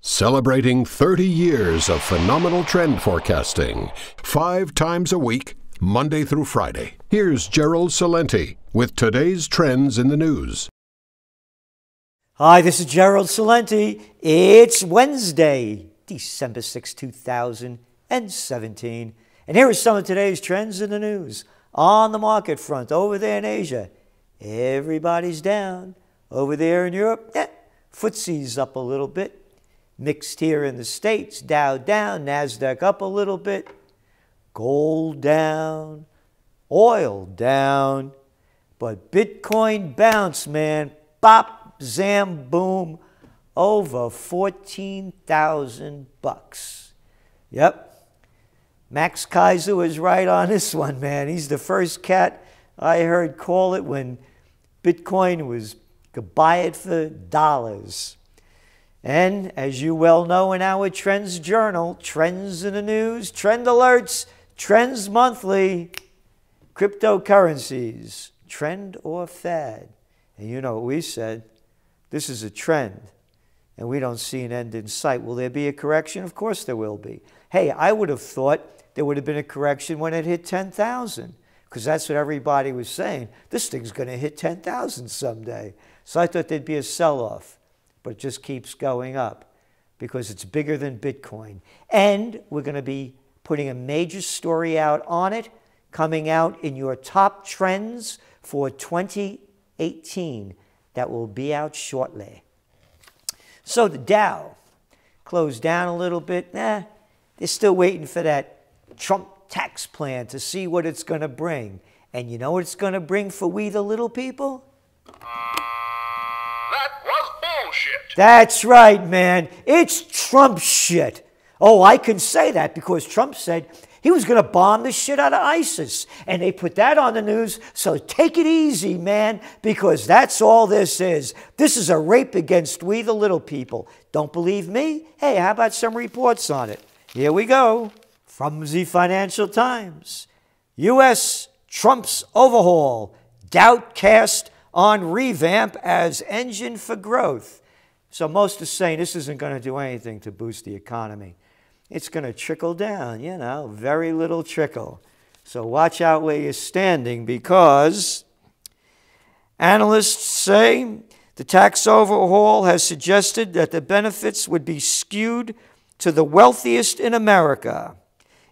Celebrating 30 years of phenomenal trend forecasting, 5 times a week, Monday through Friday. Here's Gerald Celente with today's trends in the news. Hi, this is Gerald Celente. It's Wednesday, December 6, 2017. And here are some of today's trends in the news. On the market front, over there in Asia, everybody's down. Over there in Europe, FTSE's up a little bit. Mixed here in the States, Dow down, NASDAQ up a little bit. Gold down, oil down. But Bitcoin bounced, man. Bop, zam, boom, over 14,000 bucks. Yep. Max Kaiser was right on this one, man. He's the first cat I heard call it when Bitcoin was, could buy it for dollars. And as you well know in our Trends Journal, trends in the news, trend alerts, trends monthly, cryptocurrencies, trend or fad. And you know what we said, this is a trend and we don't see an end in sight. Will there be a correction? Of course there will be. Hey, I would have thought there would have been a correction when it hit 10,000 because that's what everybody was saying. This thing's going to hit 10,000 someday. So I thought there'd be a sell-off. But it just keeps going up because it's bigger than Bitcoin. And we're going to be putting a major story out on it, coming out in your top trends for 2018. That will be out shortly. So the Dow closed down a little bit. They're still waiting for that Trump tax plan to see what it's going to bring. And you know what it's going to bring for we the little people? That's right, man. It's Trump shit. Oh, I can say that because Trump said he was going to bomb the shit out of ISIS. And they put that on the news. So take it easy, man, because that's all this is. This is a rape against we the little people. Don't believe me? Hey, how about some reports on it? Here we go. From the Financial Times. U.S. Trump's overhaul. Doubt cast on revamp as engine for growth. So most are saying this isn't going to do anything to boost the economy. It's going to trickle down, you know, very little trickle. So watch out where you're standing because analysts say the tax overhaul has suggested that the benefits would be skewed to the wealthiest in America,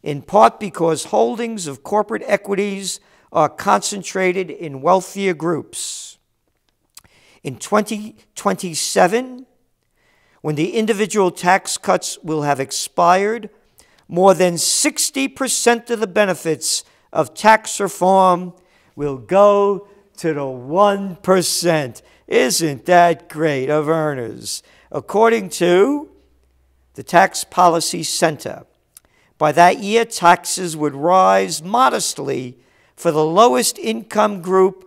in part because holdings of corporate equities are concentrated in wealthier groups. In 2027, when the individual tax cuts will have expired, more than 60% of the benefits of tax reform will go to the 1%. Isn't that great of earners? According to the Tax Policy Center, by that year, taxes would rise modestly for the lowest income group,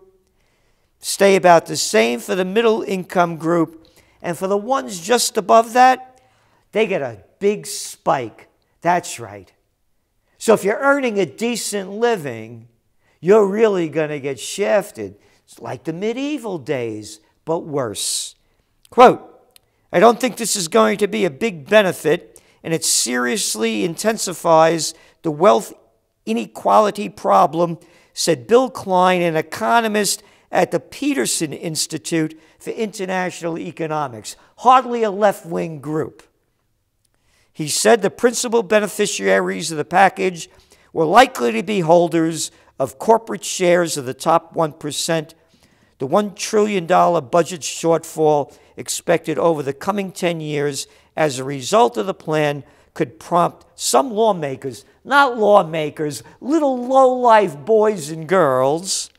stay about the same for the middle income group, and for the ones just above that, they get a big spike. That's right. So if you're earning a decent living, you're really going to get shafted. It's like the medieval days, but worse. Quote, I don't think this is going to be a big benefit, and it seriously intensifies the wealth inequality problem, said Bill Klein, an economist at the Peterson Institute for International Economics, hardly a left-wing group. He said the principal beneficiaries of the package were likely to be holders of corporate shares of the top 1%. The $1 trillion budget shortfall expected over the coming 10 years as a result of the plan could prompt some lawmakers, not lawmakers, little low-life boys and girls,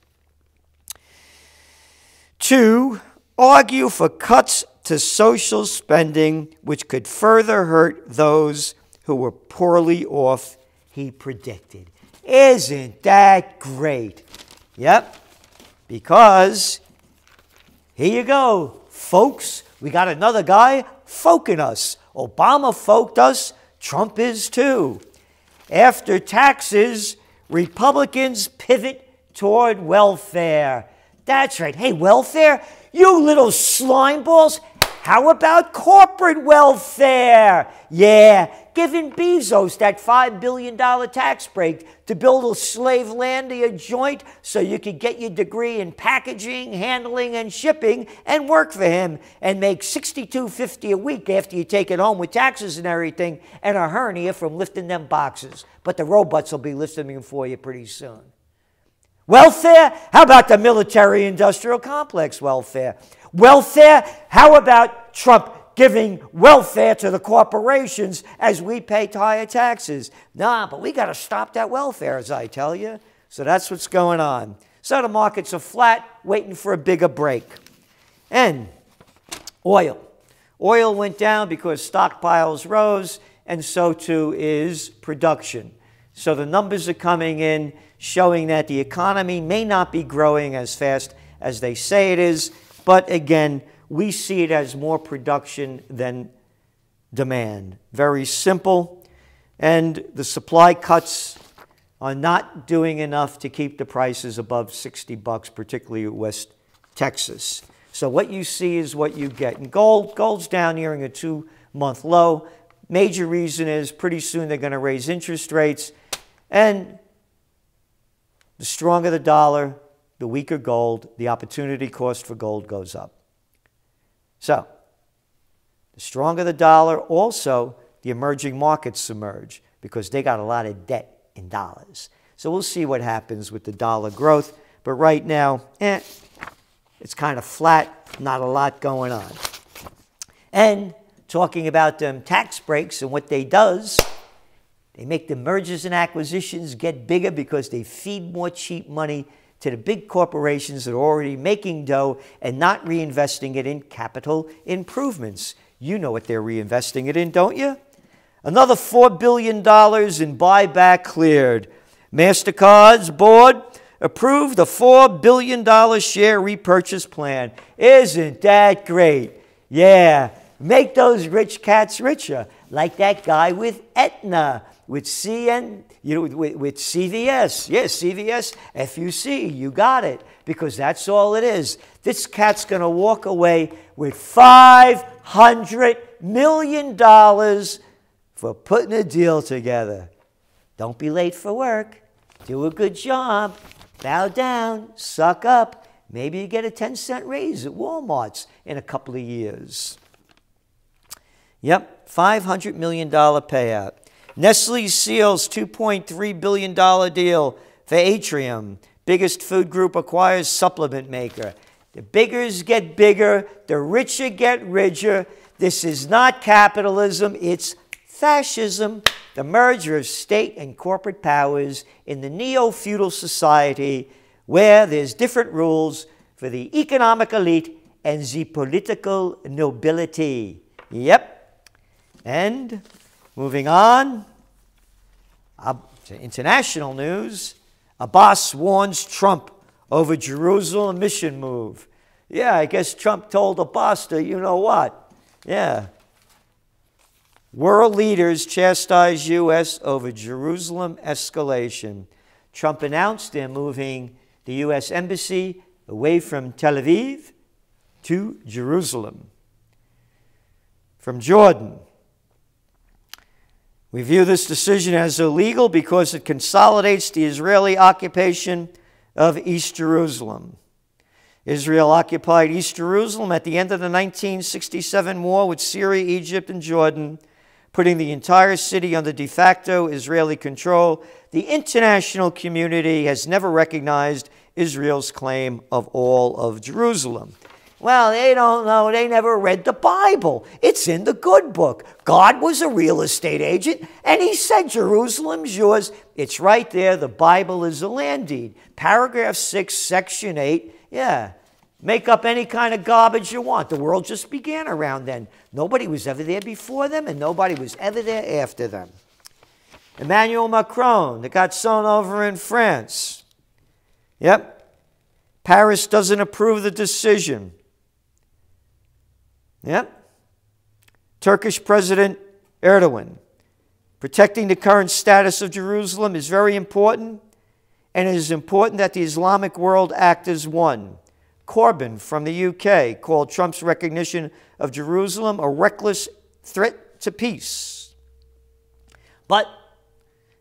to argue for cuts to social spending, which could further hurt those who were poorly off, he predicted. Isn't that great? Yep, because here you go, folks. We got another guy folking us. Obama folked us. Trump is too. After taxes, Republicans pivot toward welfare. That's right. Hey, welfare, you little slime balls, How about corporate welfare? Yeah, giving Bezos that $5 billion tax break to build a slave landia joint so you could get your degree in packaging, handling, and shipping and work for him and make $62.50 a week after you take it home with taxes and everything and a hernia from lifting them boxes. But the robots will be lifting them for you pretty soon. Welfare? How about the military-industrial complex welfare? Welfare? How about Trump giving welfare to the corporations as we pay higher taxes? Nah, but we got to stop that welfare, as I tell you. So that's what's going on. So the markets are flat, waiting for a bigger break. And oil. Oil went down because stockpiles rose, and so too is production. So the numbers are coming in showing that the economy may not be growing as fast as they say it is, but again, we see it as more production than demand. Very simple. And the supply cuts are not doing enough to keep the prices above $60, particularly in West Texas. So what you see is what you get. And gold's down nearing a 2-month low. Major reason is pretty soon they're going to raise interest rates. And the stronger the dollar, the weaker gold, the opportunity cost for gold goes up. So, the stronger the dollar, also the emerging markets emerge because they got a lot of debt in dollars. So we'll see what happens with the dollar growth. But right now, it's kind of flat, not a lot going on. And talking about them tax breaks and what they does, they make the mergers and acquisitions get bigger because they feed more cheap money to the big corporations that are already making dough and not reinvesting it in capital improvements. You know what they're reinvesting it in, don't you? Another $4 billion in buyback cleared. MasterCard's board approved a $4 billion share repurchase plan. Isn't that great? Yeah, make those rich cats richer, like that guy with Aetna, with CVS. Yes, CVS, FUC, you got it, because that's all it is. This cat's going to walk away with $500 million for putting a deal together. Don't be late for work. Do a good job. Bow down. Suck up. Maybe you get a 10-cent raise at Walmart's in a couple of years. Yep, $500 million payout. Nestle seals $2.3 billion deal for Atrium. Biggest food group acquires supplement maker. The biggers get bigger. The richer get richer. This is not capitalism. It's fascism. The merger of state and corporate powers in the neo-feudal society where there's different rules for the economic elite and the political nobility. Yep. And moving on to international news, Abbas warns Trump over Jerusalem mission move. Yeah, I guess Trump told Abbas to, you know what? Yeah. World leaders chastise U.S. over Jerusalem escalation. Trump announced they're moving the U.S. embassy away from Tel Aviv to Jerusalem. From Jordan. We view this decision as illegal because it consolidates the Israeli occupation of East Jerusalem. Israel occupied East Jerusalem at the end of the 1967 war with Syria, Egypt, and Jordan, putting the entire city under de facto Israeli control. The international community has never recognized Israel's claim of all of Jerusalem. Well, they don't know. They never read the Bible. It's in the good book. God was a real estate agent, and he said Jerusalem's yours. It's right there. The Bible is a land deed. Paragraph 6, Section 8. Yeah. Make up any kind of garbage you want. The world just began around then. Nobody was ever there before them, and nobody was ever there after them. Emmanuel Macron, that got sewn over in France. Yep. Paris doesn't approve the decision. Yep. Turkish President Erdogan. Protecting the current status of Jerusalem is very important, and it is important that the Islamic world act as one. Corbyn from the UK called Trump's recognition of Jerusalem a reckless threat to peace. But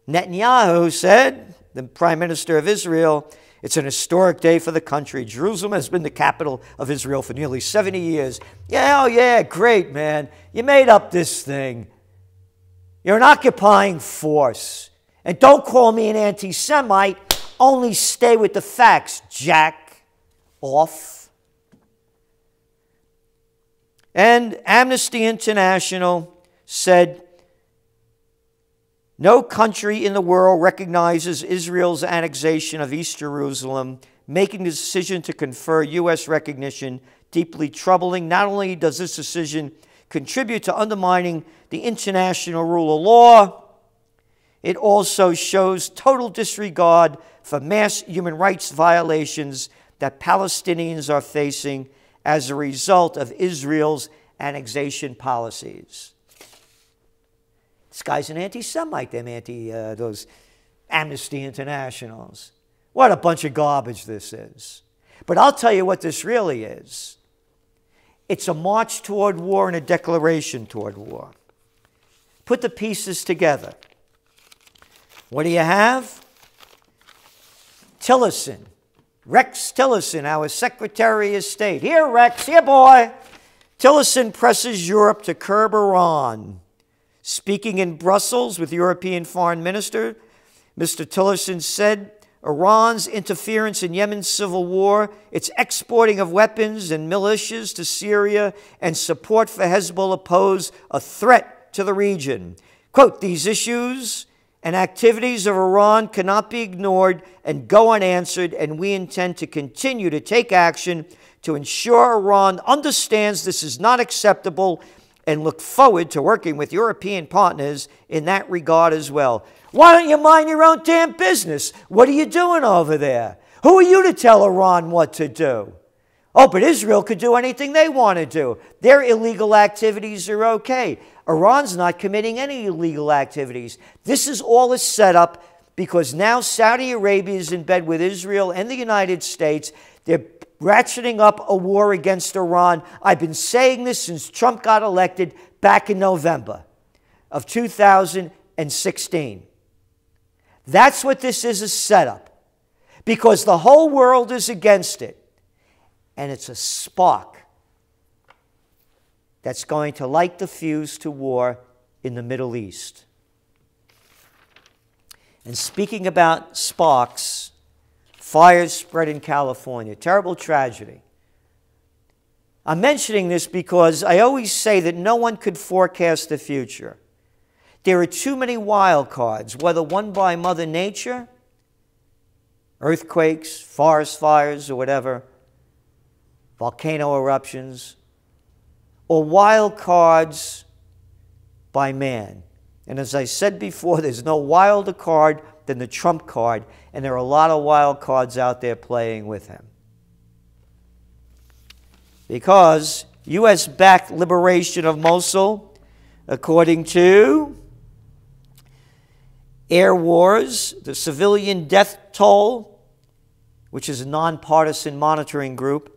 Netanyahu said, the Prime Minister of Israel, it's an historic day for the country. Jerusalem has been the capital of Israel for nearly 70 years. Yeah, oh yeah, great, man. You made up this thing. You're an occupying force. And don't call me an anti-Semite. Only stay with the facts, jack off. And Amnesty International said, no country in the world recognizes Israel's annexation of East Jerusalem, making the decision to confer U.S. recognition deeply troubling. Not only does this decision contribute to undermining the international rule of law, it also shows total disregard for mass human rights violations that Palestinians are facing as a result of Israel's annexation policies. This guy's an anti-Semite, those Amnesty Internationals. What a bunch of garbage this is. But I'll tell you what this really is. It's a march toward war and a declaration toward war. Put the pieces together. What do you have? Tillerson, Rex Tillerson, our Secretary of State. Here, Rex, here, boy. Tillerson presses Europe to curb Iran. Speaking in Brussels with European Foreign Minister, Mr. Tillerson said Iran's interference in Yemen's civil war, its exporting of weapons and militias to Syria, and support for Hezbollah pose a threat to the region. Quote, these issues and activities of Iran cannot be ignored and go unanswered, and we intend to continue to take action to ensure Iran understands this is not acceptable and look forward to working with European partners in that regard as well. Why don't you mind your own damn business? What are you doing over there? Who are you to tell Iran what to do? Oh, but Israel could do anything they want to do. Their illegal activities are okay. Iran's not committing any illegal activities. This is all a setup because now Saudi Arabia is in bed with Israel and the United States. They're ratcheting up a war against Iran. I've been saying this since Trump got elected back in November of 2016. That's what this is, a setup, because the whole world is against it. And it's a spark that's going to light the fuse to war in the Middle East. And speaking about sparks, fires spread in California. Terrible tragedy. I'm mentioning this because I always say that no one could forecast the future. There are too many wild cards, whether won by Mother Nature, earthquakes, forest fires, or whatever, volcano eruptions, or wild cards by man. And as I said before, there's no wilder card than the Trump card, and there are a lot of wild cards out there playing with him. Because U.S.-backed liberation of Mosul, according to Air Wars, the civilian death toll, which is a nonpartisan monitoring group,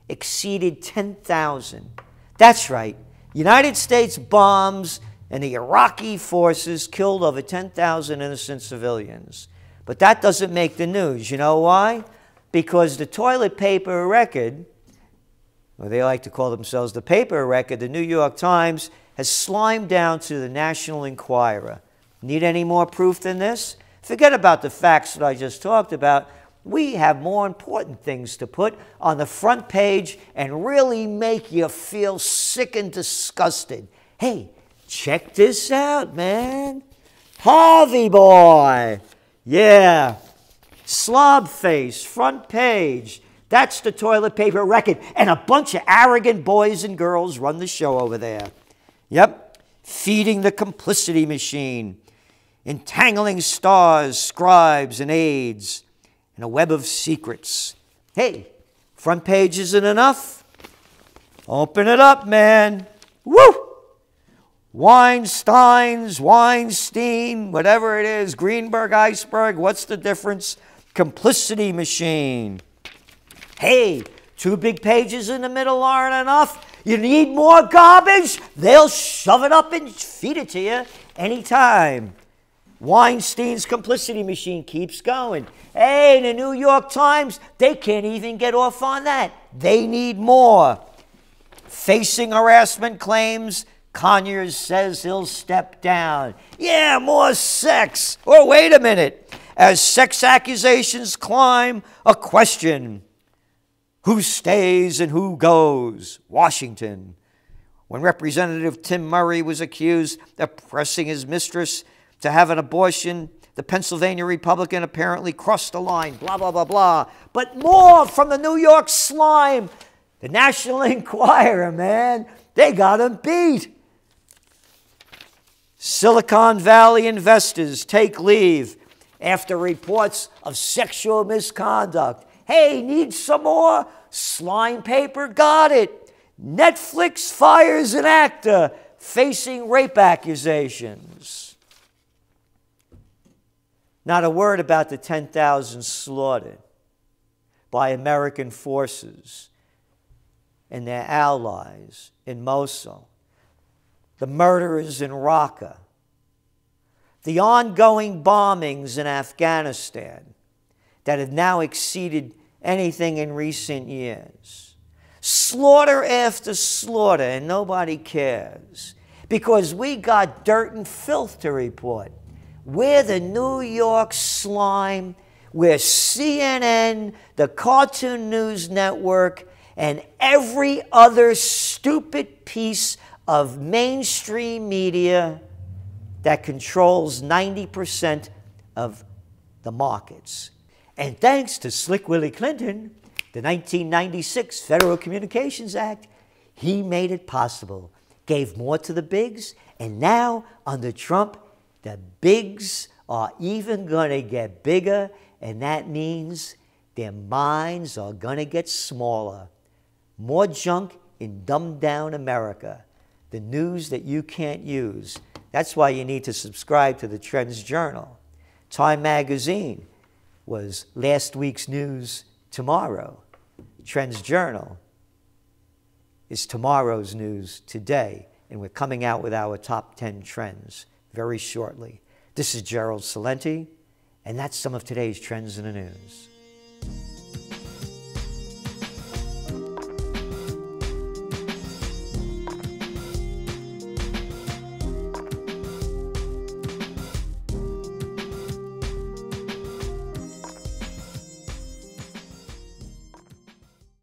exceeded 10,000. That's right. United States bombs and the Iraqi forces killed over 10,000 innocent civilians. But that doesn't make the news. You know why? Because the toilet paper record, or they like to call themselves the paper record, the New York Times, has slimed down to the National Enquirer. Need any more proof than this? Forget about the facts that I just talked about. We have more important things to put on the front page and really make you feel sick and disgusted. Hey, check this out, man. Harvey boy. Yeah. Slob face, front page. That's the toilet paper record. And a bunch of arrogant boys and girls run the show over there. Yep. Feeding the complicity machine. Entangling stars, scribes, and aides. In a web of secrets. Hey, front page isn't enough? Open it up, man. Woo! Weinstein, whatever it is, Greenberg, iceberg, what's the difference? Complicity machine. Hey, 2 big pages in the middle aren't enough. You need more garbage? They'll shove it up and feed it to you anytime. Weinstein's complicity machine keeps going. Hey, the New York Times, they can't even get off on that. They need more. Facing harassment claims, Conyers says he'll step down. Yeah, more sex. Or wait a minute. As sex accusations climb, a question. Who stays and who goes? Washington. When Representative Tim Murray was accused of pressing his mistress to have an abortion, the Pennsylvania Republican apparently crossed the line, blah, blah, blah, blah. But more from the New York slime. The National Enquirer, man, they got him beat. Silicon Valley investors take leave after reports of sexual misconduct. Hey, need some more? Slime paper? Got it. Netflix fires an actor facing rape accusations. Not a word about the 10,000 slaughtered by American forces and their allies in Mosul, the murderers in Raqqa, the ongoing bombings in Afghanistan that have now exceeded anything in recent years. Slaughter after slaughter, and nobody cares because we got dirt and filth to report. We're the New York slime. We're CNN, the Cartoon News Network, and every other stupid piece of mainstream media that controls 90% of the markets. And thanks to Slick Willie Clinton, the 1996 Federal Communications Act, he made it possible, gave more to the bigs, and now under Trump, the bigs are even going to get bigger, and that means their minds are going to get smaller. More junk in dumbed-down America, the news that you can't use. That's why you need to subscribe to the Trends Journal. Time Magazine was last week's news tomorrow. Trends Journal is tomorrow's news today, and we're coming out with our top 10 trends very shortly. This is Gerald Celente, and that's some of today's trends in the news.